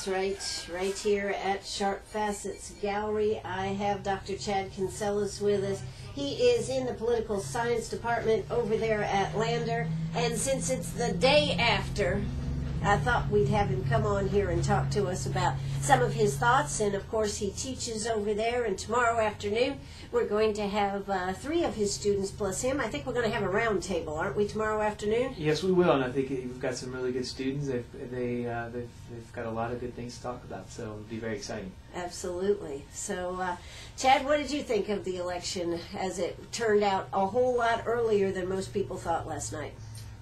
That's right here at Sharp Facets Gallery. I have Dr. Chad Kinsella with us. He is in the political science department over there at Lander, and since it's the day after, I thought we'd have him come on here and talk to us about some of his thoughts. And of course he teaches over there, and tomorrow afternoon we're going to have 3 of his students plus him. I think we're going to have a round table, aren't we, tomorrow afternoon? Yes, we will, and I think we've got some really good students. They've got a lot of good things to talk about, so it'll be very exciting. Absolutely. So, Chad, what did you think of the election as it turned out a whole lot earlier than most people thought last night?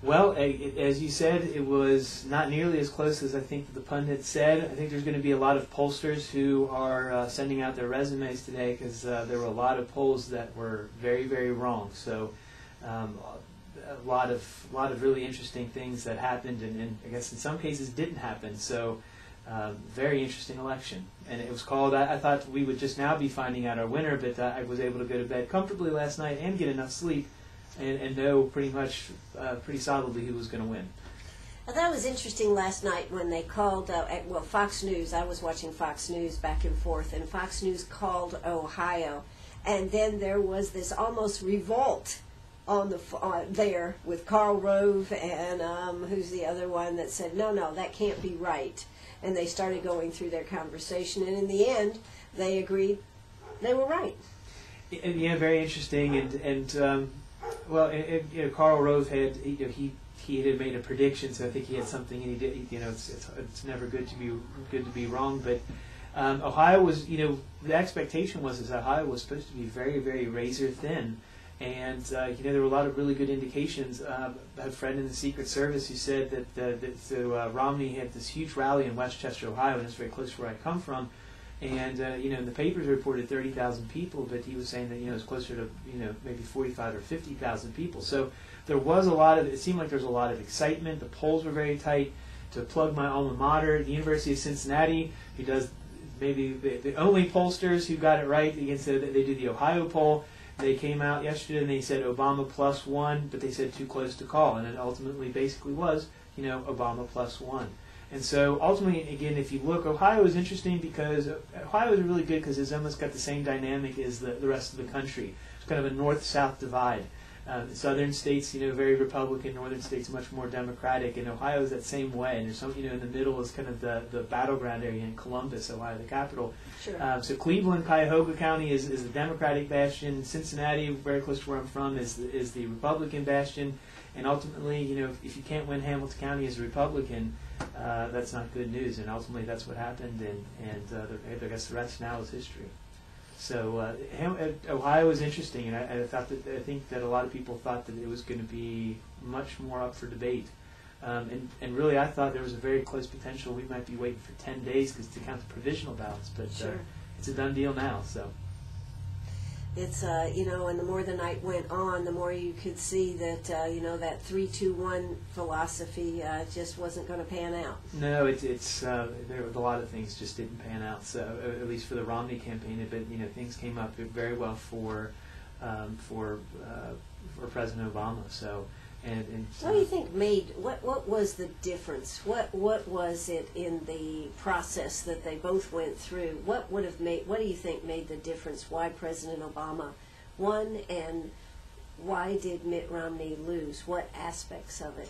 Well, as you said, it was not nearly as close as I think the pundits said. I think there's going to be a lot of pollsters who are sending out their resumes today because there were a lot of polls that were very, very wrong. So a lot of really interesting things that happened, and I guess in some cases didn't happen. So very interesting election. And it was called, I thought we would just now be finding out our winner, but I was able to go to bed comfortably last night and get enough sleep and know pretty solidly who was going to win. I thought it was interesting last night when they called, Fox News. I was watching Fox News back and forth, and Fox News called Ohio, and then there was this almost revolt on the there with Karl Rove and who's the other one that said, no, that can't be right. And they started going through their conversation, and in the end, they agreed they were right. Yeah, very interesting, and Karl Rove had he had made a prediction, so I think he had something, and he did. It's never good to be wrong, but Ohio was, the expectation was that Ohio was supposed to be very, very razor thin, and there were a lot of really good indications. I have a friend in the Secret Service who said that Romney had this huge rally in Westchester, Ohio, and it's very close to where I come from. And the papers reported 30,000 people, but he was saying that it was closer to maybe 45 or 50,000 people. So there was a lot of. It seemed like there was a lot of excitement. The polls were very tight. To plug my alma mater, the University of Cincinnati, who does maybe the only pollsters who got it right. They do the Ohio poll. They came out yesterday and they said Obama +1, but they said too close to call, and it ultimately basically was Obama +1. And so ultimately, again, if you look, Ohio is interesting because Ohio is really good because it's almost got the same dynamic as the rest of the country. It's kind of a north-south divide. Southern states, very Republican. Northern states much more Democratic. And Ohio is that same way. And there's some, in the middle is kind of the battleground area in Columbus, Ohio, the capital. Sure. So Cleveland, Cuyahoga County is the Democratic bastion. Cincinnati, very close to where I'm from, is the Republican bastion. And ultimately, if you can't win Hamilton County as a Republican, that's not good news. And ultimately, that's what happened. And I guess the rest now is history. So Ohio is interesting, and I think that a lot of people thought that it was going to be much more up for debate. And really, I thought there was a very close potential. We might be waiting for 10 days to count the provisional ballots, but sure. It's a done deal now. So. It's, and the more the night went on, the more you could see that, that 3-2-1 philosophy just wasn't going to pan out. No, there were a lot of things just didn't pan out. So at least for the Romney campaign, but things came up very well for President Obama. So. What do you think what was the difference? What was it in the process that they both went through? What do you think made the difference? Why President Obama won, and why did Mitt Romney lose? What aspects of it?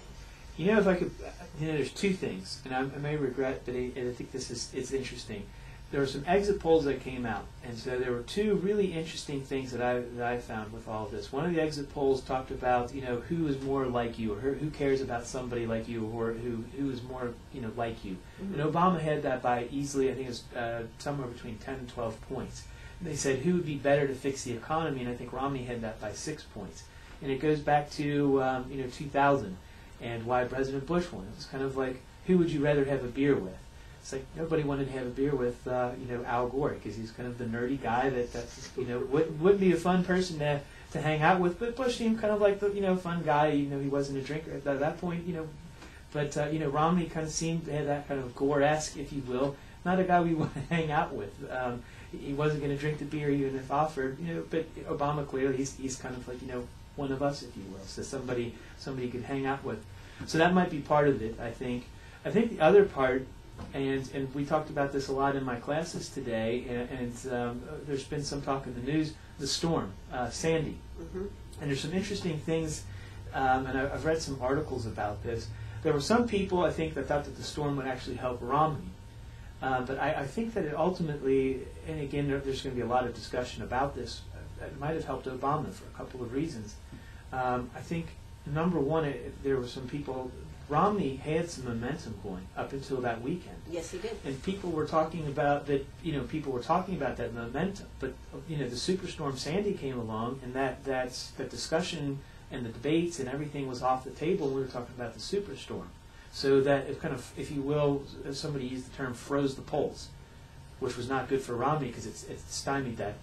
If I could, there's 2 things, and I may regret, but I think it's interesting. There were some exit polls that came out, and so there were 2 really interesting things that I found with all of this. One of the exit polls talked about, who is more like you, or who cares about somebody like you, or who is more, like you. Mm-hmm. And Obama had that by easily, I think it was somewhere between 10 and 12 points. And they said who would be better to fix the economy, and I think Romney had that by 6 points. And it goes back to 2000 and why President Bush won. It was kind of like, who would you rather have a beer with? It's like nobody wanted to have a beer with Al Gore because he's kind of the nerdy guy that wouldn't be a fun person to hang out with. But Bush seemed kind of like the fun guy. He wasn't a drinker at that point. But Romney kind of seemed to have that kind of Gore-esque, if you will, not a guy we want to hang out with. He wasn't going to drink the beer even if offered. But Obama clearly he's kind of like one of us, if you will. So somebody you could hang out with. So that might be part of it. I think the other part And we talked about this a lot in my classes today, and there's been some talk in the news, the storm, Sandy. Mm-hmm. And there's some interesting things, and I've read some articles about this. There were some people, I think, that thought that the storm would actually help Romney. But I think that it ultimately, and again, there's going to be a lot of discussion about this, it might have helped Obama for a couple of reasons. I think, number one, there were some people, Romney had some momentum going up until that weekend. Yes, he did. And people were talking about that, people were talking about that momentum. But, the superstorm Sandy came along, and that discussion and the debates and everything was off the table when we were talking about the superstorm. So that it kind of, if you will, somebody used the term froze the polls, which was not good for Romney because it stymied that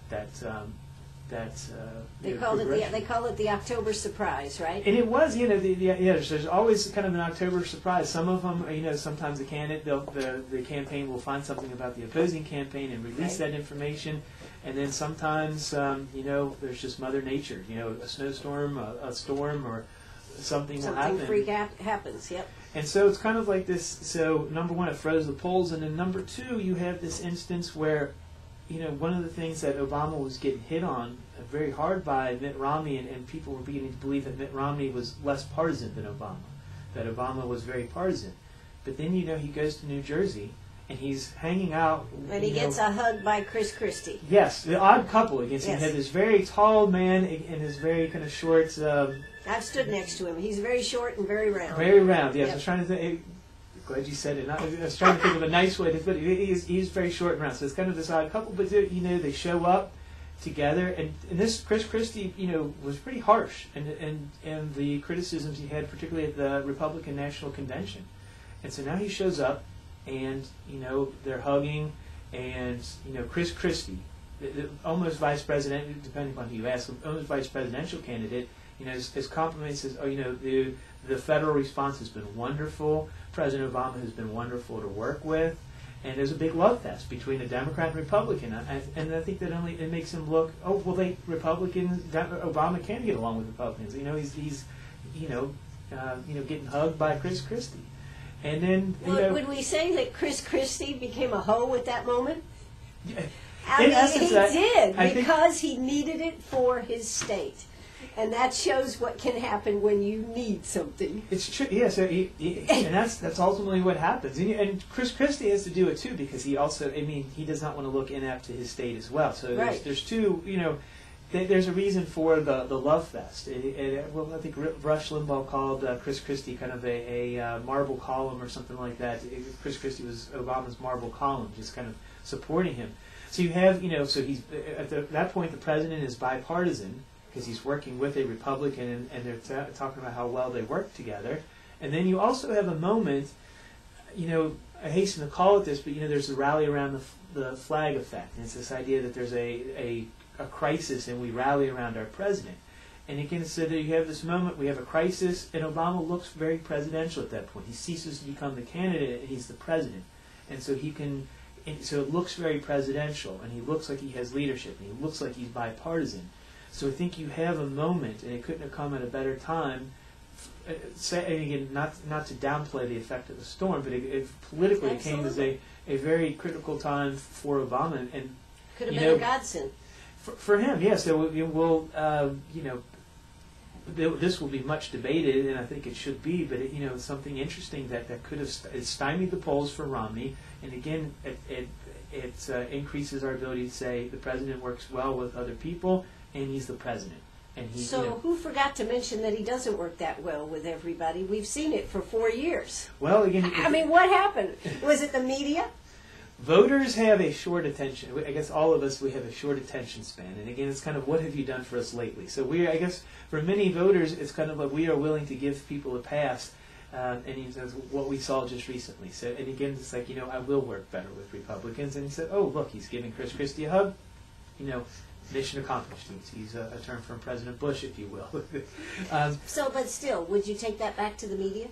they call it the October surprise, right? And it was, there's always kind of an October surprise. Some of them, sometimes the campaign will find something about the opposing campaign and release that information, and then sometimes, there's just Mother Nature, a snowstorm, a storm, or something will happen. Something freak happens, yep. And so it's kind of like this. So number one, it froze the polls, and then number two, you have this instance where, one of the things that Obama was getting hit on very hard by Mitt Romney, and people were beginning to believe that Mitt Romney was less partisan than Obama, that Obama was very partisan. But then, he goes to New Jersey, and he's hanging out. And he gets a hug by Christie. Yes, the odd couple against him. Yes. He had this very tall man and his very kind of short. I've stood next to him. He's very short and very round. Very round, yes. Yep. I was trying to think. Glad you said it. I was trying to think of a nice way to put it. He's very short and round, so it's kind of this odd couple. But they show up together, and this Christie, was pretty harsh, and the criticisms he had, particularly at the Republican National Convention. And so now he shows up, and they're hugging, and Christie, almost vice president, depending on who you ask, almost vice presidential candidate. His compliments says, the federal response has been wonderful. President Obama has been wonderful to work with, and there's a big love fest between the Democrat and Republican. And I think that it makes him look, Republicans, Obama can get along with Republicans. He's getting hugged by Christie, and then would we say that Christie became a hoe at that moment? In essence, he did because he needed it for his state. And that shows what can happen when you need something. It's true, yeah. So and that's ultimately what happens. And Christie has to do it too because he also, he does not want to look inept to his state as well. So there's two, there's a reason for the love fest. I think Rush Limbaugh called Christie kind of a marble column or something like that. Christie was Obama's marble column, just kind of supporting him. So you have, so he's at that point the president is bipartisan, because he's working with a Republican, and they're talking about how well they work together. And then you also have a moment, I hasten to call it this, but there's a rally around the flag effect. And it's this idea that there's a crisis and we rally around our president. And again, so that you have this moment, we have a crisis, and Obama looks very presidential at that point. He ceases to become the candidate, and he's the president. And so so it looks very presidential, and he looks like he has leadership, and he looks like he's bipartisan. So I think you have a moment, and it couldn't have come at a better time. Again, not to downplay the effect of the storm, but politically it came as a very critical time for Obama, and could have been a godsend for him. Yes, yeah, so this will be much debated, and I think it should be. But it's something interesting that could have stymied the polls for Romney, and again, it increases our ability to say the president works well with other people. And he's the president. And who forgot to mention that he doesn't work that well with everybody? We've seen it for 4 years. Well, again, what happened? Was it the media? Voters have a short attention. I guess all of us, we have a short attention span. And again, it's kind of what have you done for us lately? So I guess for many voters, it's kind of like we are willing to give people a pass. And he says what we saw just recently. So, and again, it's like, I will work better with Republicans. And he said, oh, look, he's giving Christie a hug. Mission accomplished. He's a term from President Bush, if you will. But still, would you take that back to the media?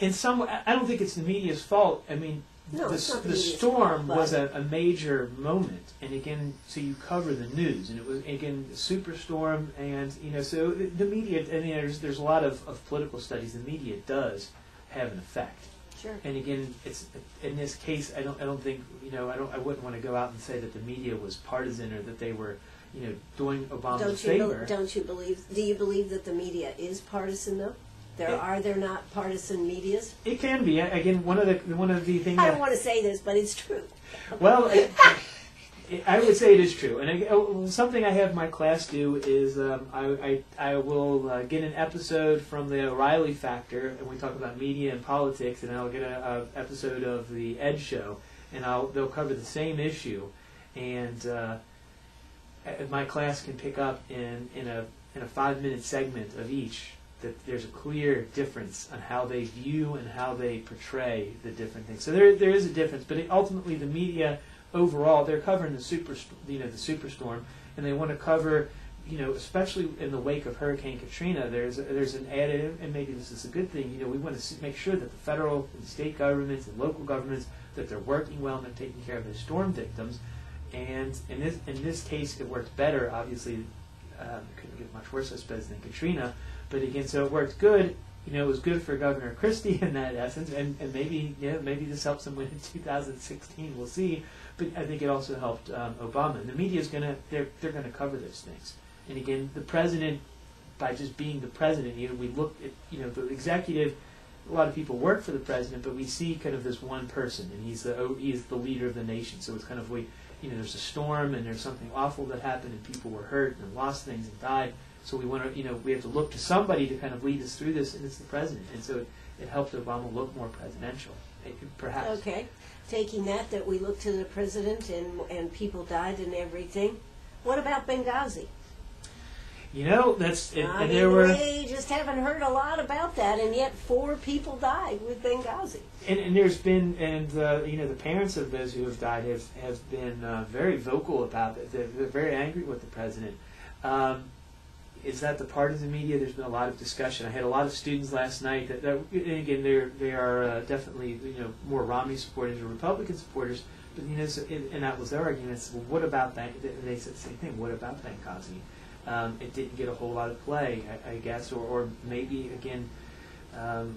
In some, I don't think it's the media's fault. The storm was a major moment, and again, so you cover the news, and it was again the superstorm, and so the media. There's a lot of political studies. The media does have an effect. Sure. And again, it's in this case, I don't think, I wouldn't want to go out and say that the media was partisan or that they were, doing Obama a favor. Do you believe that the media is partisan though? Are there not partisan medias? It can be. Again, one of the things. I don't want to say this, but it's true. Well, I would say it is true. And something I have my class do is I will get an episode from the O'Reilly Factor, and we talk about media and politics, and I'll get an episode of the Ed Show, and they'll cover the same issue, and my class can pick up in a 5-minute segment of each that there's a clear difference on how they view and how they portray the different things. So there is a difference, but ultimately the media overall, they're covering the superstorm, and they want to cover, especially in the wake of Hurricane Katrina. There's an added, and maybe this is a good thing. We want to make sure that the federal and state governments and local governments that they're working well and they're taking care of the storm victims. And in this case, it worked better. Obviously, it couldn't get much worse, I suppose, than Katrina. But again, so it worked good. It was good for Governor Christie in that essence, and maybe this helps him win in 2016. We'll see. But I think it also helped Obama. And the media is they're gonna cover those things. And again, the president, by just being the president, we look at the executive. A lot of people work for the president, but we see kind of this one person, and he's the leader of the nation. So it's kind of there's a storm and there's something awful that happened and people were hurt and lost things and died. So we want to, we have to look to somebody to kind of lead us through this, and it's the president. And so it helped Obama look more presidential, perhaps. Okay. Taking that we look to the president and people died and everything. What about Benghazi? We just haven't heard a lot about that, and yet 4 people died with Benghazi. And there's been, the parents of those who have died have been very vocal about it. They're very angry with the president. Is that the partisan media? There's been a lot of discussion. I had a lot of students last night that and again, they are definitely more Romney supporters or Republican supporters. But and that was their argument. It's, well, what about that? They said the same thing. What about Benghazi? It didn't get a whole lot of play, I guess, or maybe again,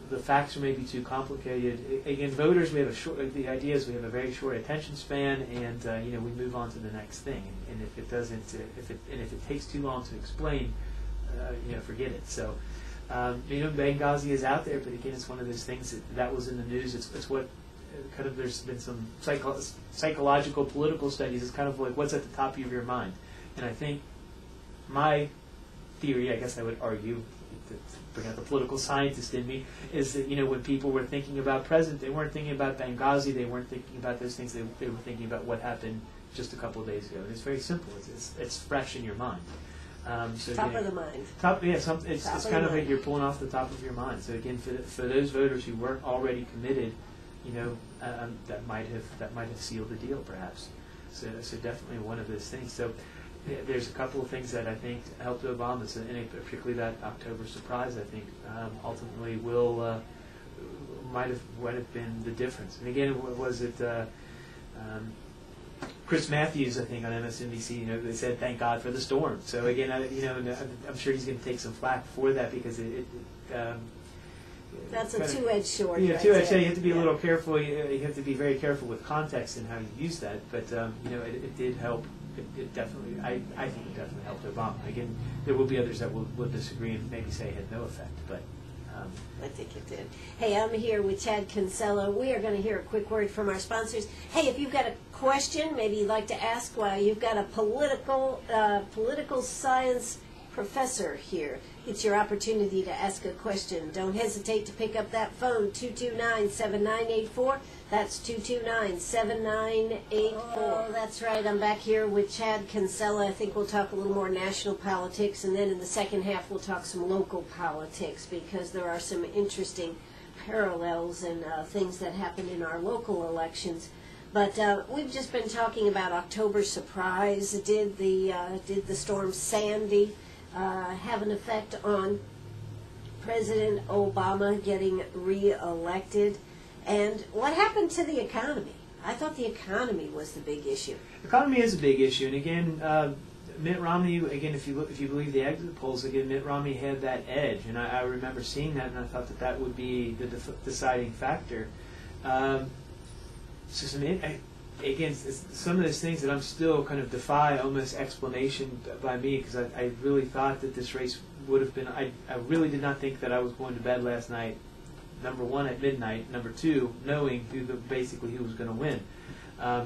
the facts are maybe too complicated. Again, voters, we have the idea is we have a very short attention span, and we move on to the next thing. And if it doesn't, if it takes too long to explain, forget it. So, Benghazi is out there, but again, it's one of those things that was in the news. It's what kind of there's been some psychological, political studies. It's kind of like what's at the top of your mind, and I think my theory, I guess I would argue, to bring out the political scientist in me, is that when people were thinking about president, they weren't thinking about Benghazi, they weren't thinking about those things. They were thinking about what happened just a couple of days ago. And it's very simple. It's fresh in your mind. So top of the mind. It's kind of like you're pulling off the top of your mind. So again, for those voters who weren't already committed, that might have sealed the deal, perhaps. So definitely one of those things. So there's a couple of things that I think helped Obama, and particularly that October surprise. I think ultimately might have been the difference. And again, was it? Chris Matthews, I think, on MSNBC, they said, "Thank God for the storm." So again, I'm sure he's going to take some flack for that because that's a two-edged sword. Two-edged sword. You have to be a little careful. You have to be very careful with context and how you use that. But it did help. It definitely, I think it definitely helped Obama. Again, there will be others that will disagree and maybe say it had no effect, but. I think it did. Hey, I'm here with Chad Kinsella. We are going to hear a quick word from our sponsors. Hey, if you've got a question, maybe you'd like to ask while you've got a political science professor here, it's your opportunity to ask a question. Don't hesitate to pick up that phone, 229-7984. That's 229-7984. Oh, that's right. I'm back here with Chad Kinsella. I think we'll talk a little more national politics, and then in the second half we'll talk some local politics, because there are some interesting parallels and things that happen in our local elections. But we've just been talking about October surprise. Did the storm Sandy have an effect on President Obama getting re-elected? And what happened to the economy? I thought the economy was the big issue. The economy is a big issue, and again, Mitt Romney. Again, if you believe the exit polls, again, Mitt Romney had that edge, and I remember seeing that, and I thought that would be the deciding factor. So some of those things that I'm still kind of defy almost explanation by me, because I really thought that this race would have been. I really did not think that I was going to bed last night, number one at midnight, number two knowing basically who was going to win,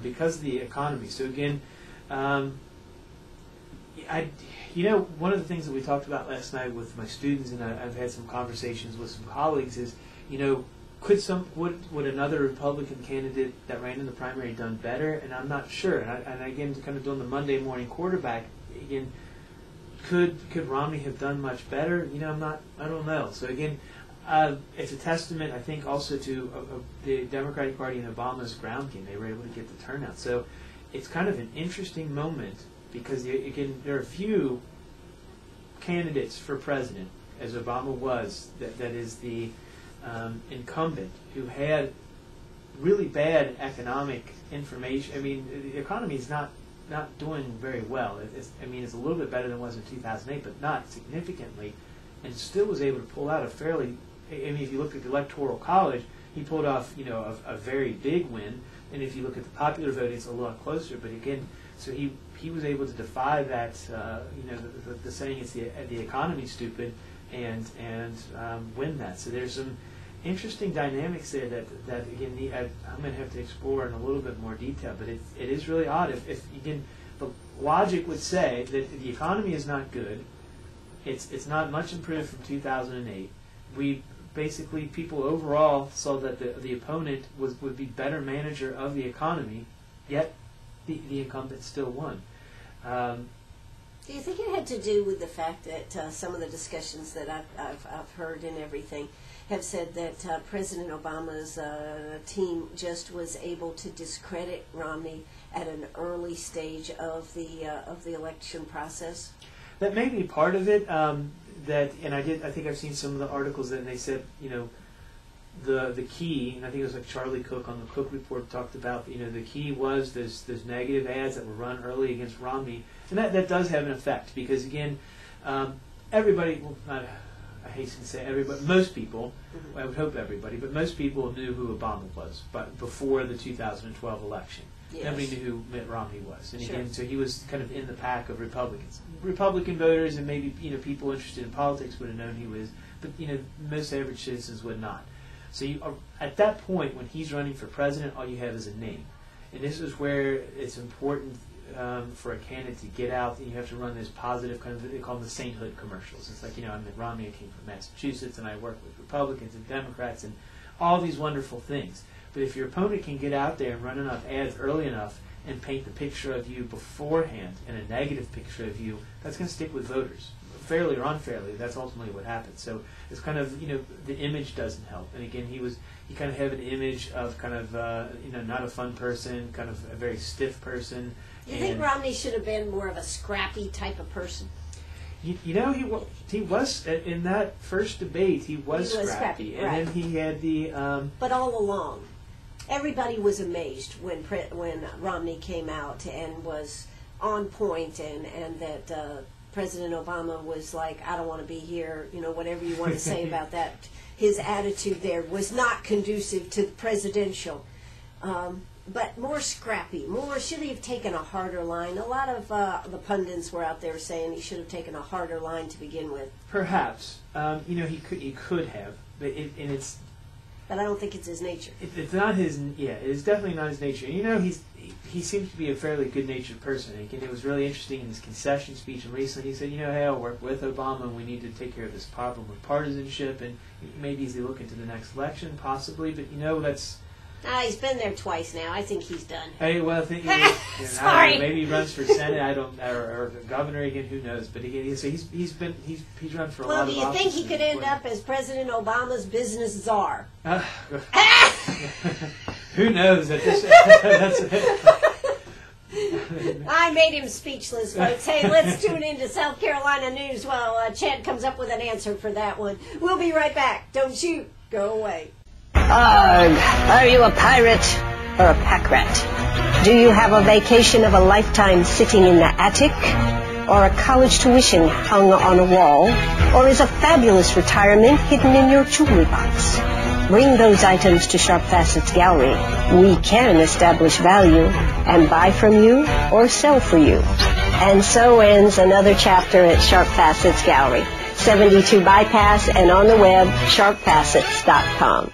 because of the economy. So again, one of the things that we talked about last night with my students, and I've had some conversations with some colleagues, is would another Republican candidate that ran in the primary done better? And I'm not sure. And again, kind of doing the Monday morning quarterback again, could Romney have done much better? I don't know. So again, it's a testament, I think, also to the Democratic Party and Obama's ground game. They were able to get the turnout. So it's kind of an interesting moment, because again, there are few candidates for president, as Obama was, that is the incumbent, who had really bad economic information. I mean, the economy is not doing very well. It's a little bit better than it was in 2008, but not significantly, and still was able to pull out a fairly. If you look at the Electoral College, he pulled off a very big win, and if you look at the popular vote, it's a lot closer. But again, so he was able to defy that. The saying is the economy's stupid, and win that. So there's some interesting dynamics there that again I'm going to have to explore in a little bit more detail. But it is really odd. If again, the logic would say that the economy is not good. It's not much improved from 2008. People overall saw that the opponent would be better manager of the economy, yet the incumbent still won. Do you think it had to do with the fact that some of the discussions that I've heard and everything have said that President Obama's team just was able to discredit Romney at an early stage of the election process? That may be part of it. I think I've seen some of the articles that they said, the key, and I think it was like Charlie Cook on the Cook Report talked about, the key was those negative ads that were run early against Romney, and that does have an effect, because again, everybody, I hasten to say everybody, most people, I would hope everybody, but most people knew who Obama was, but before the 2012 election. Yes. Nobody knew who Mitt Romney was, and again, so he was kind of in the pack of Republicans. Republican voters and maybe people interested in politics would have known he was, but most average citizens would not. So at that point, when he's running for president, all you have is a name, and this is where it's important for a candidate to get out, and you have to run this positive kind of, they call them the sainthood commercials. It's like, I'm Mitt Romney, I came from Massachusetts, and I work with Republicans and Democrats, and all these wonderful things. But if your opponent can get out there and run enough ads early enough and paint the picture of you beforehand and a negative picture of you, that's going to stick with voters. Fairly or unfairly, that's ultimately what happens. So it's kind of, the image doesn't help. And again, he kind of had an image of kind of, not a fun person, kind of a very stiff person. You think Romney should have been more of a scrappy type of person? He was, in that first debate, he was scrappy. And right. then he had the... But all along, everybody was amazed when Romney came out and was on point, and that President Obama was like, I don't want to be here, whatever you want to say about that. His attitude there was not conducive to presidential. But more scrappy, should he have taken a harder line? A lot of the pundits were out there saying he should have taken a harder line to begin with. Perhaps. He could have, but it's... But I don't think it's his nature. It's not his. Yeah, it is definitely not his nature. He seems to be a fairly good-natured person. And it was really interesting in his concession speech. And recently, he said, "Hey, I'll work with Obama, and we need to take care of this problem with partisanship. And maybe he's looking to the next election, possibly. But that's." He's been there twice now. I think he's done. Hey, well, I think Sorry. Maybe he runs for Senate. or governor again. Who knows? But again, so he's run for a lot of offices. Well, do you think he could end up as President Obama's business czar? Who knows? I made him speechless, folks. Hey, let's tune into South Carolina news while Chad comes up with an answer for that one. We'll be right back. Don't you go away. Are you a pirate or a pack rat? Do you have a vacation of a lifetime sitting in the attic? Or a college tuition hung on a wall? Or is a fabulous retirement hidden in your jewelry box? Bring those items to Sharp Facets Gallery. We can establish value and buy from you or sell for you. And so ends another chapter at Sharp Facets Gallery, 72 Bypass, and on the web, sharpfacets.com.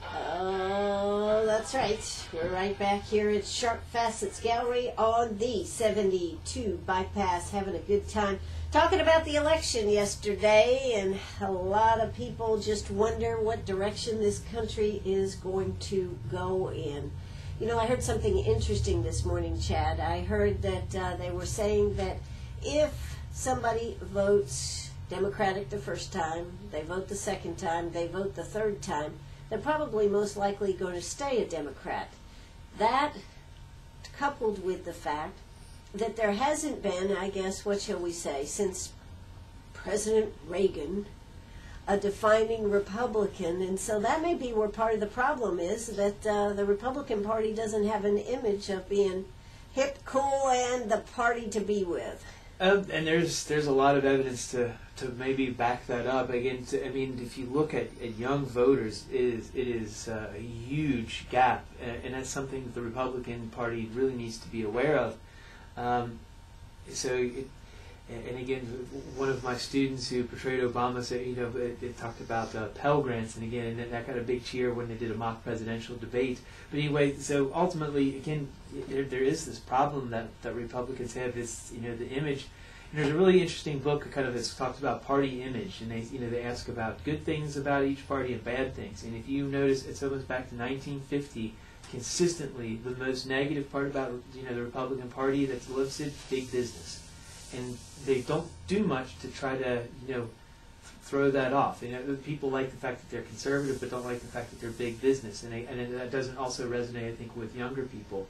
Oh, that's right. We're right back here at Sharp Facets Gallery on the 72 Bypass, having a good time talking about the election yesterday, and a lot of people just wonder what direction this country is going to go in. You know, I heard something interesting this morning, Chad. I heard that they were saying that if somebody votes Democratic the first time, they vote the second time, they vote the third time, they're probably most likely going to stay a Democrat. That, coupled with the fact that there hasn't been, I guess, what shall we say, since President Reagan, a defining Republican, and so that may be where part of the problem is, that the Republican Party doesn't have an image of being hip, cool, and the party to be with. And there's a lot of evidence to maybe back that up. Again, I mean, if you look at young voters, it is a huge gap, and that's something that the Republican Party really needs to be aware of. And again, one of my students who portrayed Obama said, you know, it talked about Pell Grants, and again, and that got a big cheer when they did a mock presidential debate. But anyway, so ultimately, again, there is this problem that Republicans have, this, you know, the image. And there's a really interesting book, kind of, that's talks about party image, and they ask about good things about each party and bad things. And if you notice, it's almost back to 1950. Consistently, the most negative part about, you know, the Republican Party that's listed, big business, and they don't do much to try to, you know, throw that off. You know, people like the fact that they're conservative, but don't like the fact that they're big business, and that doesn't also resonate, I think, with younger people.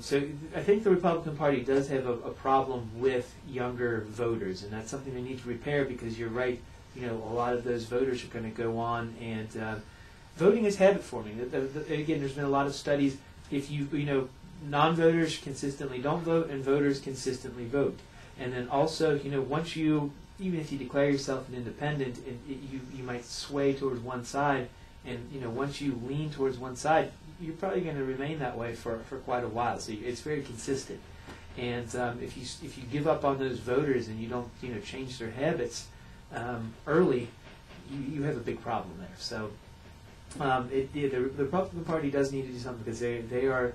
So I think the Republican Party does have a problem with younger voters, and that's something they need to repair, because you're right. You know, a lot of those voters are going to go on and. Voting is habit forming. Again, there's been a lot of studies. If you know, non-voters consistently don't vote, and voters consistently vote. And then also, you know, once you, even if you declare yourself an independent, you might sway towards one side, and you know, once you lean towards one side, you're probably going to remain that way for quite a while. So it's very consistent. And if you give up on those voters and you don't, you know, change their habits early, you have a big problem there. So. The Republican Party does need to do something, because they are,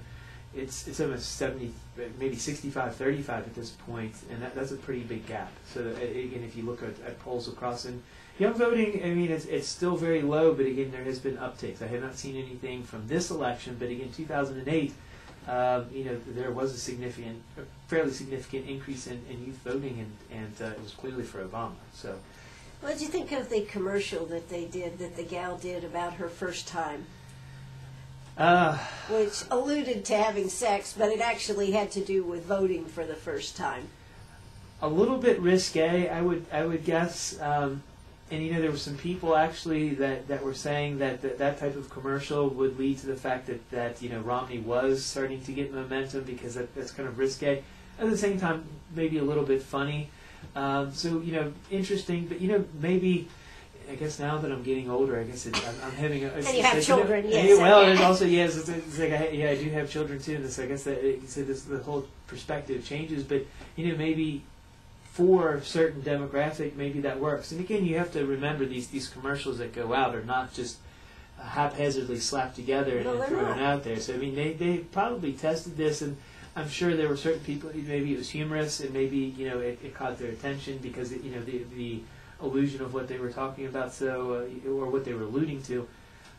it's almost 70, maybe 65-35 at this point, and that's a pretty big gap. So again, if you look at polls across, and young voting, I mean, it's still very low, but again, there has been upticks. I have not seen anything from this election, but again, 2008, you know, there was a fairly significant increase in youth voting, and it was clearly for Obama. So. What did you think of the commercial that they did, that the gal did about her first time? Which alluded to having sex, but it actually had to do with voting for the first time. A little bit risque, I would guess. And you know, there were some people actually that were saying that type of commercial would lead to the fact that you know, Romney was starting to get momentum, because that's kind of risque. At the same time, maybe a little bit funny. So, you know, interesting, but, you know, maybe, I guess now that I'm getting older, I guess I'm having a... And you have children, yes. Yes. Well, and also, yes, it's like, I do have children, too, and so I guess that the whole perspective changes, but, you know, maybe for a certain demographic, maybe that works. And again, you have to remember these commercials that go out are not just haphazardly slapped together and thrown out there. So, I mean, they probably tested this, and I'm sure there were certain people, maybe it was humorous, and maybe, you know, it caught their attention because, you know, the illusion of what they were talking about, so or what they were alluding to.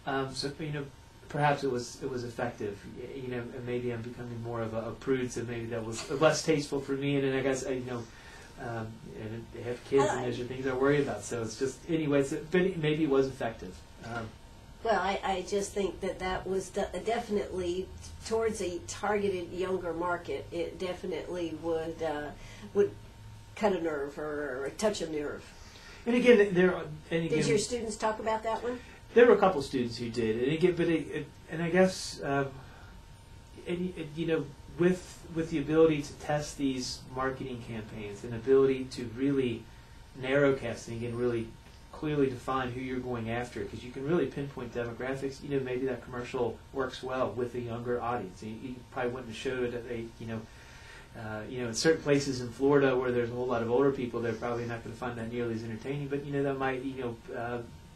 So, you know, perhaps it was effective. You know, and maybe I'm becoming more of a prude, so maybe that was less tasteful for me. And then I guess, you know, and they have kids, and those are things I worry about. So it's just, anyways, but maybe it was effective. Well, I just think that was definitely towards a targeted younger market. It definitely would cut a nerve or touch a nerve. And again, did your students talk about that one? There were a couple students who did, and again, and I guess, you know, with the ability to test these marketing campaigns and ability to really narrowcast and again really clearly define who you're going after, because you can really pinpoint demographics. Maybe that commercial works well with a younger audience. You probably wouldn't have showed it at in certain places in Florida where there's a whole lot of older people, they're probably not going to find that nearly as entertaining. But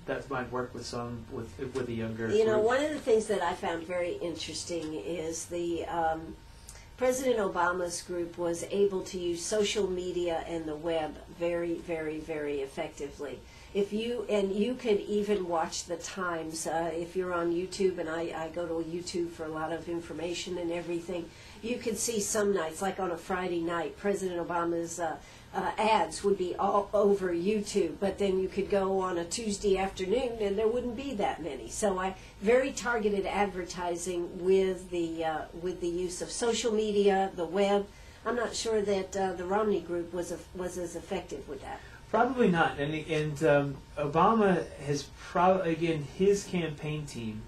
that might work with some with the younger. One of the things that I found very interesting is the President Obama's group was able to use social media and the web very, very, very effectively. You could even watch the times if you're on YouTube, and I go to YouTube for a lot of information and everything. You could see some nights, like on a Friday night, President Obama's ads would be all over YouTube, but then you could go on a Tuesday afternoon and there wouldn't be that many. So very targeted advertising with the use of social media, the web. I'm not sure that the Romney group was as effective with that. Probably not, and Obama has his campaign team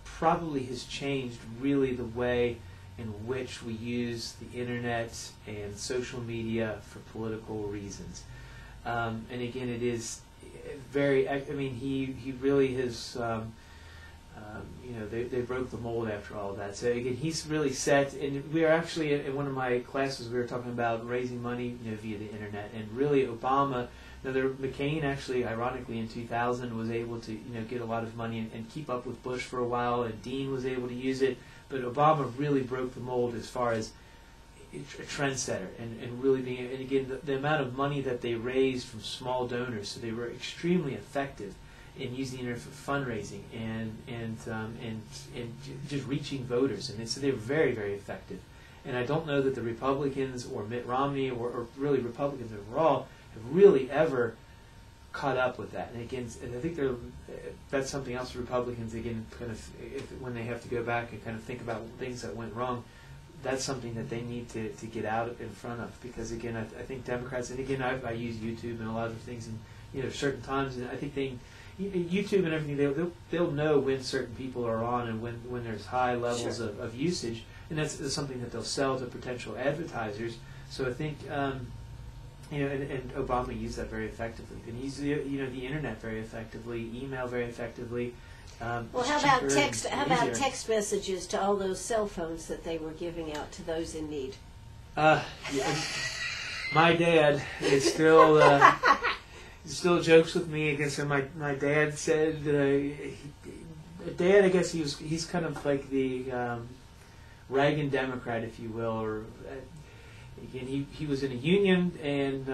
probably has changed really the way in which we use the internet and social media for political reasons. And again, it is very. He really has. They broke the mold after all of that. So again, he's really set. And we are actually in one of my classes. We were talking about raising money, via the internet, and really Obama. McCain actually, ironically, in 2000 was able to get a lot of money and keep up with Bush for a while, and Dean was able to use it. But Obama really broke the mold as far as a trendsetter and really being. And again, the amount of money that they raised from small donors, so they were extremely effective in using the internet for fundraising and just reaching voters, and so they were very, very effective. And I don't know that the Republicans or Mitt Romney or really Republicans overall have really ever caught up with that. And again, I think that's something else Republicans, again, kind of, when they have to go back and kind of think about things that went wrong, that's something that they need to get out in front of. Because again, I think Democrats, and again, I use YouTube and a lot of things, and certain times, and I think YouTube and everything, they'll know when certain people are on and when there's high levels of usage, and that's something that they'll sell to potential advertisers. So I think. And Obama used that very effectively, and he's the internet very effectively, email very effectively. Well, how about text? How about text messages to all those cell phones that they were giving out to those in need? My dad is still jokes with me. I guess my dad said, Dad, I guess he's kind of like the Reagan Democrat, if you will, or. Again, he was in a union, and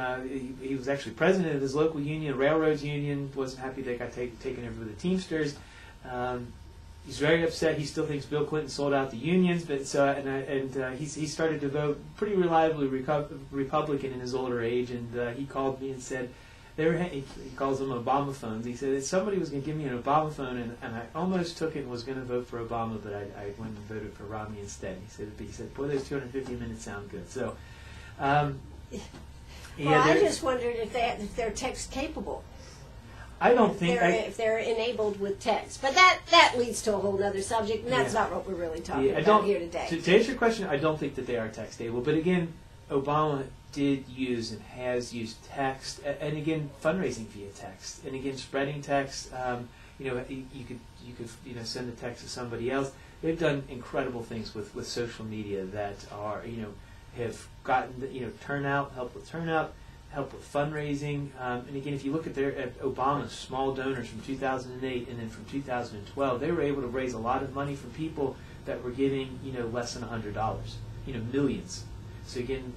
he was actually president of his local union, railroads union. Wasn't happy they got taken over with the Teamsters. He's very upset. He still thinks Bill Clinton sold out the unions, but he started to vote pretty reliably Republican in his older age. And he called me and said, he calls them Obama phones. He said that somebody was going to give me an Obama phone, and I almost took it and was going to vote for Obama, but I went and voted for Romney instead. He said, boy, those 250 minutes sound good. So. I just wondered if they're text capable. I don't think if they're enabled with text, but that leads to a whole other subject, and that's not what we're really talking about here today. To answer your question, I don't think that they are text able, but again, Obama did use and has used text, and again, fundraising via text, and again, spreading text. You could send a text to somebody else. They've done incredible things with social media that are have gotten turnout, help with fundraising, and again, if you look at Obama's small donors from 2008 and then from 2012, they were able to raise a lot of money from people that were giving less than $100, millions. So again,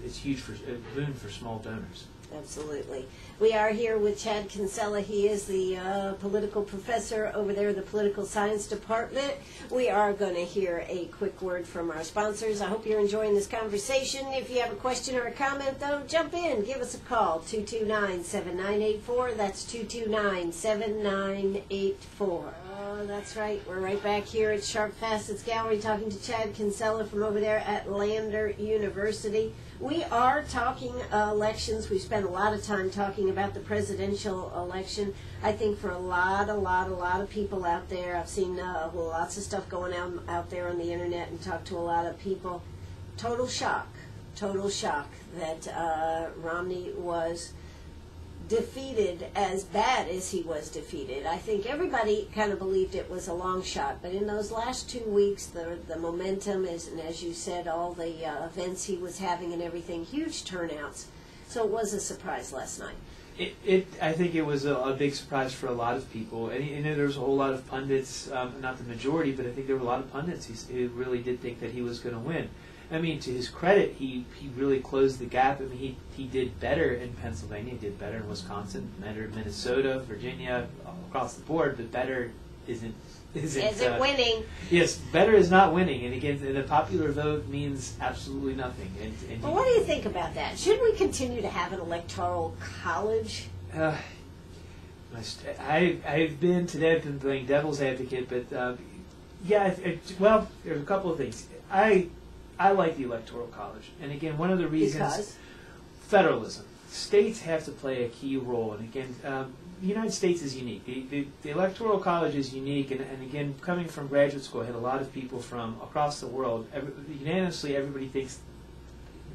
it's huge a boon for small donors. Absolutely. We are here with Chad Kinsella. He is the political professor over there in the political science department. We are going to hear a quick word from our sponsors. I hope you're enjoying this conversation. If you have a question or a comment, though, jump in. Give us a call, 229-7984. That's 229-7984. That's right. We're right back here at Sharp Facets Gallery talking to Chad Kinsella from over there at Lander University. We are talking elections. We spent a lot of time talking about the presidential election. I think for a lot of people out there, I've seen lots of stuff going out there on the internet and talked to a lot of people. Total shock that Romney was defeated as bad as he was defeated. I think everybody kind of believed it was a long shot, but in those last 2 weeks, the momentum is, and as you said, all the events he was having and everything, huge turnouts. So it was a surprise last night. I think it was a big surprise for a lot of people. And you know, there was a whole lot of pundits, not the majority, but I think there were a lot of pundits who really did think that he was going to win. I mean, to his credit, he really closed the gap. I mean, he did better in Pennsylvania, he did better in Wisconsin, better in Minnesota, Virginia, across the board, but better isn't winning. Yes, better is not winning. And again, the popular vote means absolutely nothing. Well, what do you think about that? Should we continue to have an electoral college? I've been playing devil's advocate, but yeah, well, there's a couple of things. I like the Electoral College. And again, one of the reasons... Because? Federalism. States have to play a key role. And again, the United States is unique. The Electoral College is unique. And again, coming from graduate school, I had a lot of people from across the world. Unanimously, everybody thinks...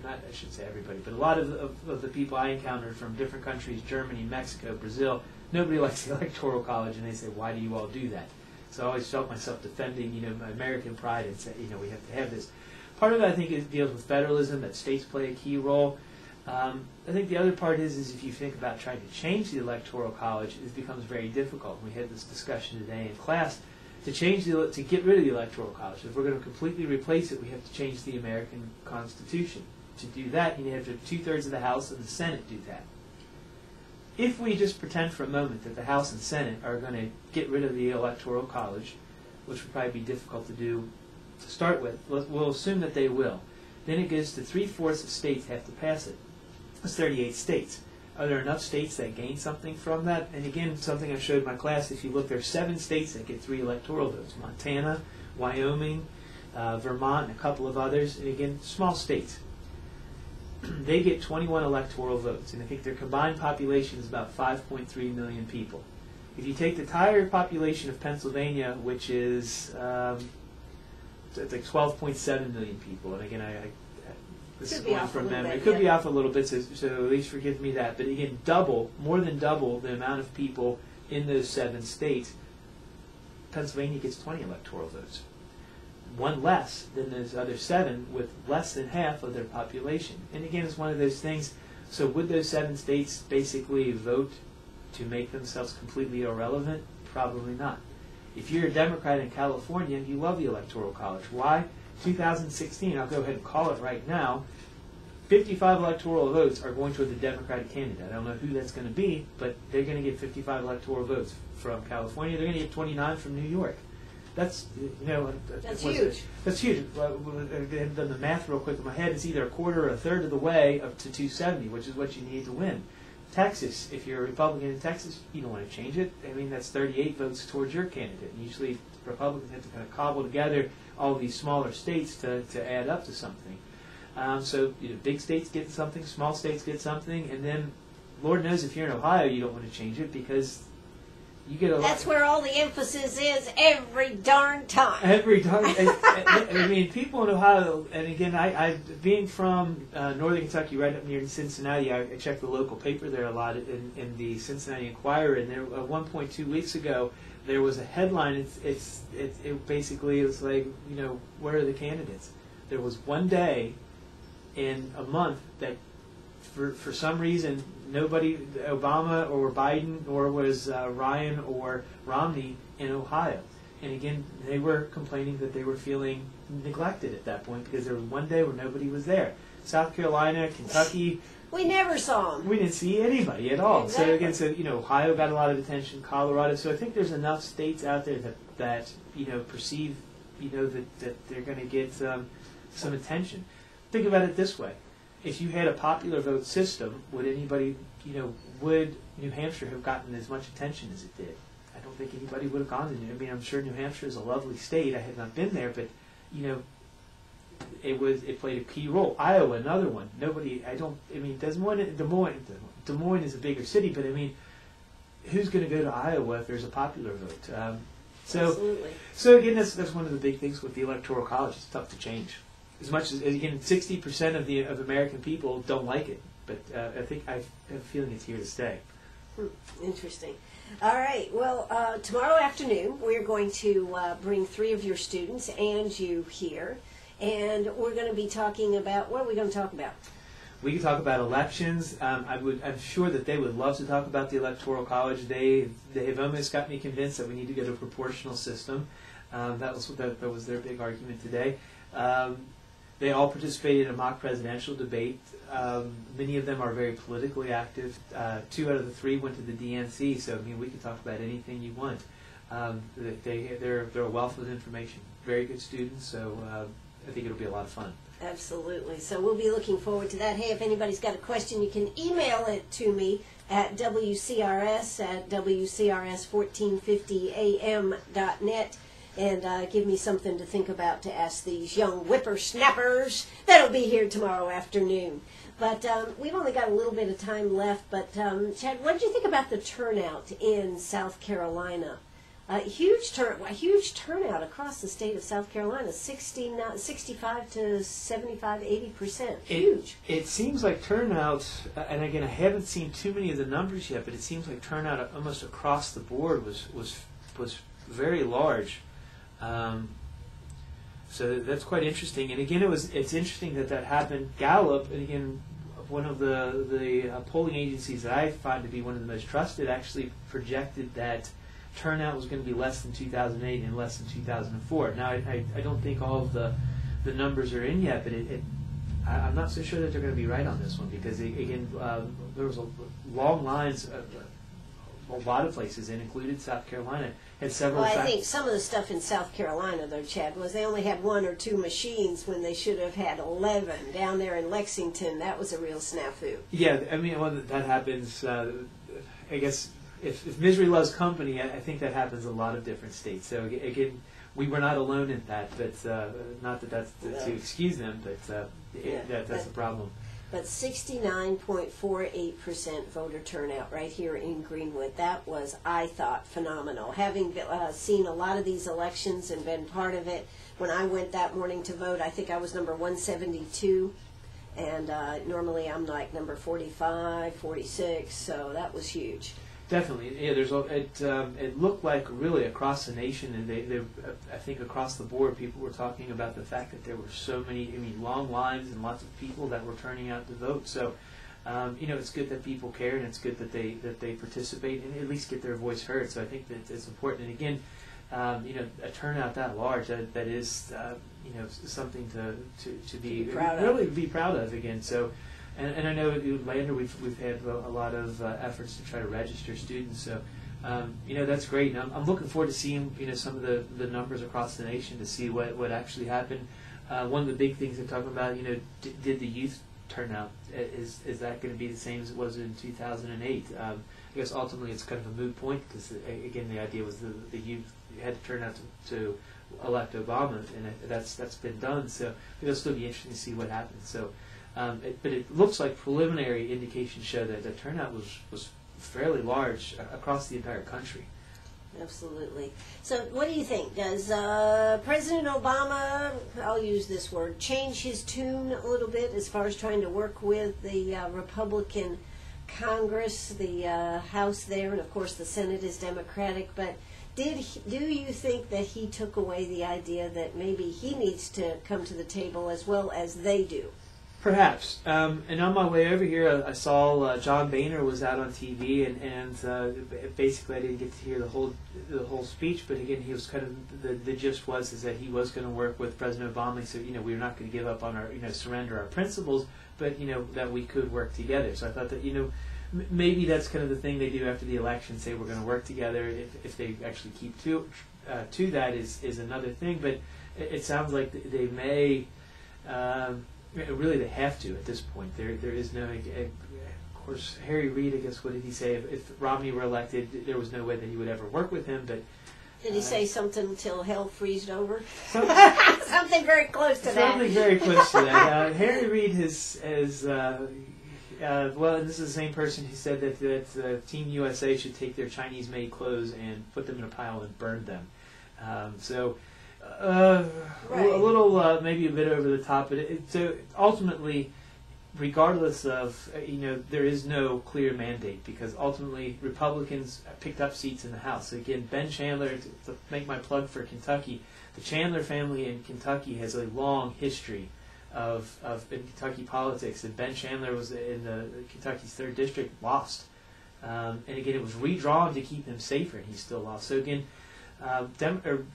I should say everybody, but a lot of the people I encountered from different countries, Germany, Mexico, Brazil, nobody likes the Electoral College. And they say, why do you all do that? So I always felt myself defending, my American pride and say, we have to have this. Part of it, I think, deals with federalism, that states play a key role. I think the other part is if you think about trying to change the Electoral College, it becomes very difficult. We had this discussion today in class. To get rid of the Electoral College, if we're going to completely replace it, we have to change the American Constitution. To do that, you have to have 2/3 of the House and the Senate do that. If we just pretend for a moment that the House and Senate are going to get rid of the Electoral College, which would probably be difficult to do to start with, we'll assume that they will. Then it goes to 3/4 of states have to pass it. That's 38 states. Are there enough states that gain something from that? And again, something I showed my class, if you look, there are 7 states that get 3 electoral votes. Montana, Wyoming, Vermont, and a couple of others. And again, small states. They get 21 electoral votes. And I think their combined population is about 5.3 million people. If you take the entire population of Pennsylvania, which is... it's like 12.7 million people, and again, this is going from memory. It could be off a little bit, so at least forgive me that. But again, more than double the amount of people in those 7 states. Pennsylvania gets 20 electoral votes, one less than those other 7, with less than half of their population. And again, it's one of those things. So would those 7 states basically vote to make themselves completely irrelevant? Probably not. If you're a Democrat in California, you love the Electoral College. Why? 2016, I'll go ahead and call it right now, 55 electoral votes are going toward the Democratic candidate. I don't know who that's going to be, but they're going to get 55 electoral votes from California. They're going to get 29 from New York. That's, that's huge. That's huge. Well, I haven't done the math real quick in my head. It's either a quarter or a third of the way up to 270, which is what you need to win. Texas, if you're a Republican in Texas, you don't want to change it. I mean, that's 38 votes towards your candidate. And usually Republicans have to kind of cobble together all these smaller states to add up to something. So big states get something, small states get something, and then Lord knows if you're in Ohio, you don't want to change it because you get a lot. That's where all the emphasis is every darn time. Every darn. I mean, people in Ohio, and again, I being from northern Kentucky, right up near Cincinnati, I check the local paper there a lot in the Cincinnati Enquirer, and there 1.2 weeks ago there was a headline. It basically was like, where are the candidates? There was one day in a month that for some reason nobody, Obama or Biden, or was Ryan or Romney in Ohio. And again, they were complaining that they were feeling neglected at that point because there was one day where nobody was there. South Carolina, Kentucky. We never saw them. We didn't see anybody at all. Exactly. So again, Ohio got a lot of attention, Colorado. So I think there's enough states out there that perceive, that they're going to get some attention. Think about it this way. If you had a popular vote system, would anybody, would New Hampshire have gotten as much attention as it did? I don't think anybody would have gone to New. I mean, I'm sure New Hampshire is a lovely state. I have not been there, but it played a key role. Iowa, another one. Des Moines is a bigger city, but I mean, who's going to go to Iowa if there's a popular vote? Absolutely. So again, that's one of the big things with the Electoral College. It's tough to change. As much as, again, 60% of American people don't like it, but I have a feeling it's here to stay. Interesting. All right. Well, tomorrow afternoon we're going to bring 3 of your students and you here, and we're going to be talking about, what are we going to talk about? We can talk about elections. I'm sure that they would love to talk about the Electoral College. They have almost got me convinced that we need to get a proportional system. That was their big argument today. They all participated in a mock presidential debate. Many of them are very politically active. 2 out of the 3 went to the DNC, so I mean we can talk about anything you want. They're a wealth of information. Very good students, so I think it'll be a lot of fun. Absolutely. So we'll be looking forward to that. Hey, if anybody's got a question, you can email it to me at WCRS at WCRS1450am.net. And give me something to think about to ask these young whippersnappers that'll be here tomorrow afternoon. But we've only got a little bit of time left. But Chad, what did you think about the turnout in South Carolina? Huge turnout across the state of South Carolina, 65 to 75, 80%. Huge. It seems like turnout, and again, I haven't seen too many of the numbers yet, but it seems like turnout almost across the board was very large. So that's quite interesting. And again, it's interesting that happened. Gallup, and again, one of the polling agencies that I find to be one of the most trusted, actually projected that turnout was going to be less than 2008 and less than 2004. Now, I don't think all of the numbers are in yet, but I'm not so sure that they're going to be right on this one because, again, there was long lines a lot of places, and included South Carolina, had several. Well, I think some of the stuff in South Carolina, though, Chad, was they only had 1 or 2 machines when they should have had 11. Down there in Lexington, that was a real snafu. Yeah, I mean, well, that happens, I guess. If misery loves company, I think that happens in a lot of different states. So again, we were not alone in that, but not that that's to excuse them, but that's a problem. But 69.48% voter turnout right here in Greenwood. That was, I thought, phenomenal. Having seen a lot of these elections and been part of it, when I went that morning to vote, I think I was number 172. And normally I'm like number 45, 46, so that was huge. Definitely, yeah. It looked like really across the nation, and I think across the board, people were talking about the fact that there were so many, long lines and lots of people that were turning out to vote. So, it's good that people care, and it's good that they participate and at least get their voice heard. So I think that it's important. And again, a turnout that large, that is, something to be really be proud of again. So. And I know at Lander we've had a lot of efforts to try to register students, so that's great. And I'm looking forward to seeing some of the numbers across the nation to see what actually happened. One of the big things they're talking about, did the youth turn out? Is that going to be the same as it was in 2008? I guess ultimately it's kind of a moot point because again the idea was the youth had to turn out to elect Obama, and that's been done. So it'll still be interesting to see what happens. So. But it looks like preliminary indications show that the turnout was fairly large across the entire country. Absolutely. So what do you think? Does President Obama, I'll use this word, change his tune a little bit as far as trying to work with the Republican Congress, the House there, and of course the Senate is Democratic, but do you think that he took away the idea that maybe he needs to come to the table as well as they do? Perhaps. And on my way over here, I saw John Boehner was out on TV, and basically I didn't get to hear the whole speech. But again, he was kind of the gist was that he was going to work with President Obama. So we're not going to give up on our surrender our principles, but that we could work together. So I thought that maybe that's kind of the thing they do after the election. Say we're going to work together. If they actually keep to that is another thing. But it sounds like they may. Really, they have to at this point. There is no. Of course, Harry Reid. I guess what did he say? If Romney were elected, there was no way that he would ever work with him. But did he say something till hell freezed over? Something very close to that. Something very close to that. Harry Reid has well, and this is the same person who said that Team USA should take their Chinese-made clothes and put them in a pile and burn them. Right. A little, maybe a bit over the top, but so ultimately, regardless of, there is no clear mandate, because ultimately Republicans picked up seats in the House. So again, Ben Chandler, to make my plug for Kentucky, the Chandler family in Kentucky has a long history of in Kentucky politics, and Ben Chandler was in Kentucky's 3rd district, lost. And again, it was redrawn to keep him safer, and he still lost. So again,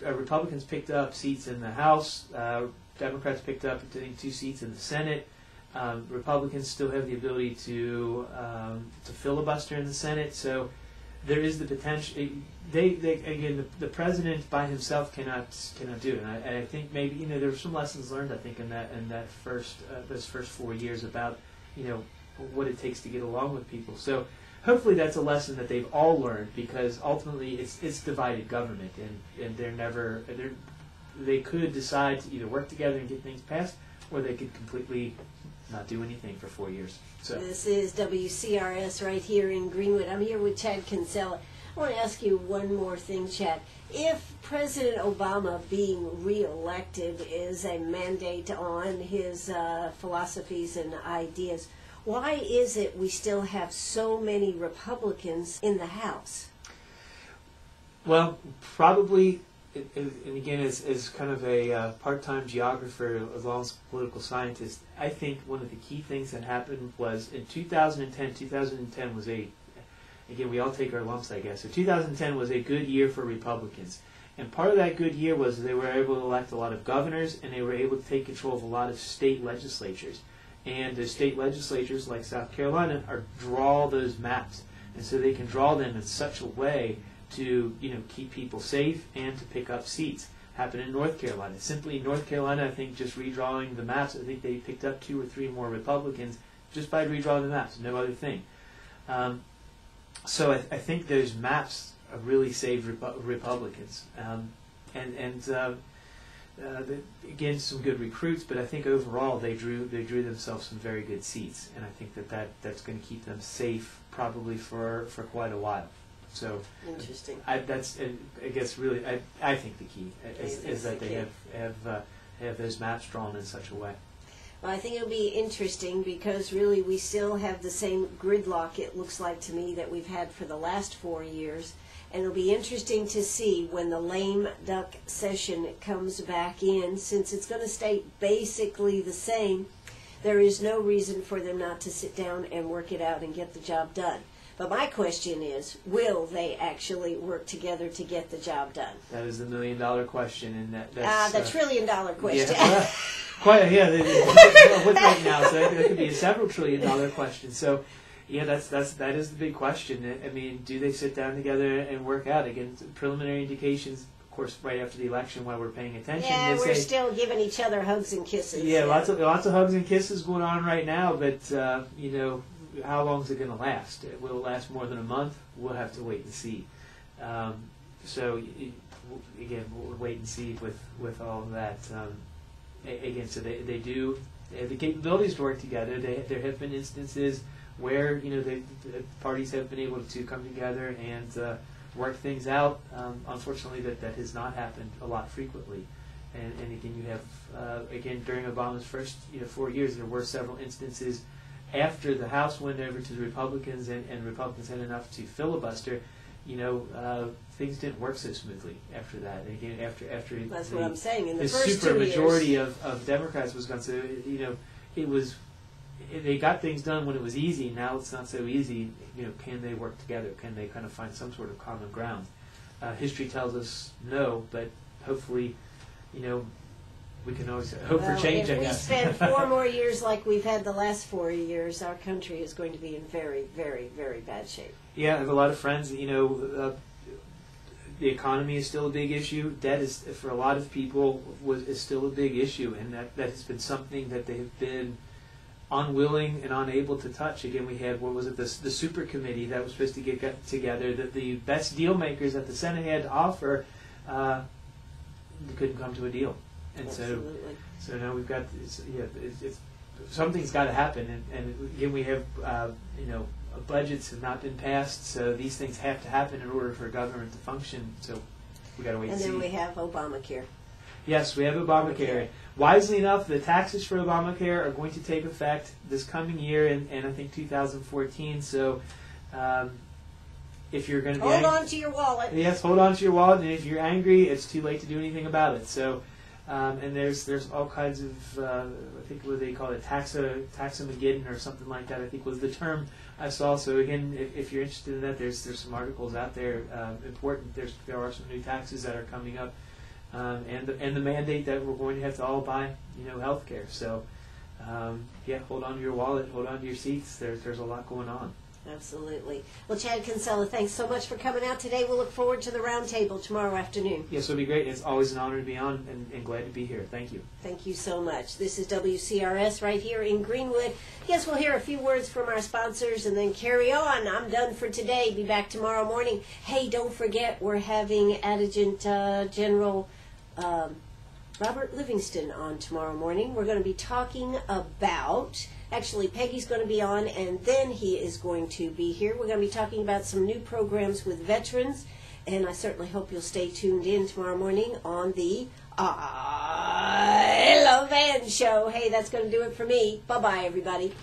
Republicans picked up seats in the House. Democrats picked up, I think, 2 seats in the Senate. Republicans still have the ability to filibuster in the Senate. So there is the potential. Again, the president by himself cannot do it. And I think maybe there were some lessons learned. I think in that first those first 4 years about what it takes to get along with people. So hopefully that's a lesson that they've all learned, because ultimately it's divided government, and they could decide to either work together and get things passed, or they could completely not do anything for 4 years. So this is WCRS right here in Greenwood. I'm here with Chad Kinsella. I want to ask you one more thing, Chad. If President Obama being reelected is a mandate on his philosophies and ideas, why is it we still have so many Republicans in the House? Well, probably, and again, as kind of a part-time geographer as well as political scientist, I think one of the key things that happened was in 2010. 2010 was again, we all take our lumps, I guess. So 2010 was a good year for Republicans. And part of that good year was they were able to elect a lot of governors, and they were able to take control of a lot of state legislatures. And the state legislatures, like South Carolina, draw those maps. And so they can draw them in such a way to keep people safe and to pick up seats. Happened in North Carolina. Simply North Carolina, I think, just redrawing the maps, I think they picked up 2 or 3 more Republicans just by redrawing the maps, no other thing. So I think those maps really saved Republicans. Again, some good recruits, but I think overall they drew themselves some very good seats, and I think that's going to keep them safe probably for quite a while. So interesting. I guess really I think the key is that they have those maps drawn in such a way. Well, I think it'll be interesting, because really we still have the same gridlock, it looks like to me, that we've had for the last 4 years. And it'll be interesting to see when the lame duck session comes back in, since it's going to stay basically the same. There is no reason for them not to sit down and work it out and get the job done. But my question is, will they actually work together to get the job done? That is the $1 million question, and that's the $1 trillion question. Yeah, right now, so that could be a several $1 trillion question. So, yeah, that is the big question. I mean, do they sit down together and work out? Again, preliminary indications, of course, right after the election, while we're paying attention. Yeah, we're still giving each other hugs and kisses. Yeah, lots of hugs and kisses going on right now, but how long is it going to last? Will it last more than a month? We'll have to wait and see. So again, we'll wait and see with all of that. Again, so they have the capabilities to work together. There have been instances where the parties have been able to come together and work things out. Unfortunately, that has not happened a lot frequently. And again, you have again during Obama's first 4 years, there were several instances after the House went over to the Republicans and Republicans had enough to filibuster. Things didn't work so smoothly after that. And again, after that's what I'm saying. In the first first super 2 majority years of Democrats was gone. So it was. They got things done when it was easy. Now it's not so easy. Can they work together? Can they kind of find some sort of common ground? History tells us no, but hopefully, we can always hope for change. If we spend 4 more years like we've had the last 4 years, our country is going to be in very, very, very bad shape. Yeah, I have a lot of friends. The economy is still a big issue. Debt is, for a lot of people, is still a big issue, and that has been something that they have been unwilling and unable to touch. Again, we had, the super committee that was supposed to get together, that the best deal makers that the Senate had to offer, couldn't come to a deal. And Absolutely. so now we've got, something's got to happen. And again, we have, budgets have not been passed, so these things have to happen in order for government to function. So we got to wait and see. And then we have Obamacare. Yes, we have Obamacare. Wisely enough, the taxes for Obamacare are going to take effect this coming year in I think 2014. So if you're going to be hold on to your wallet. Yes, hold on to your wallet. And if you're angry, it's too late to do anything about it. So and there's all kinds of I think what they call it, taxamageddon or something like that, I think was the term I saw. So again, if you're interested in that, there's some articles out there important. There are some new taxes that are coming up. And the mandate that we're going to have to all buy, health care. So, hold on to your wallet, hold on to your seats. There's a lot going on. Absolutely. Well, Chad Kinsella, thanks so much for coming out today. We'll look forward to the roundtable tomorrow afternoon. Yes, it'll be great. It's always an honor to be on and glad to be here. Thank you. Thank you so much. This is WCRS right here in Greenwood. Yes, we'll hear a few words from our sponsors and then carry on. I'm done for today. Be back tomorrow morning. Hey, don't forget, we're having Adjutant General Robert Livingston on tomorrow morning. We're going to be talking about, actually Peggy's going to be on and then he is going to be here. We're going to be talking about some new programs with veterans, and I certainly hope you'll stay tuned in tomorrow morning on the I Love Ann show. Hey, that's going to do it for me. Bye-bye, everybody.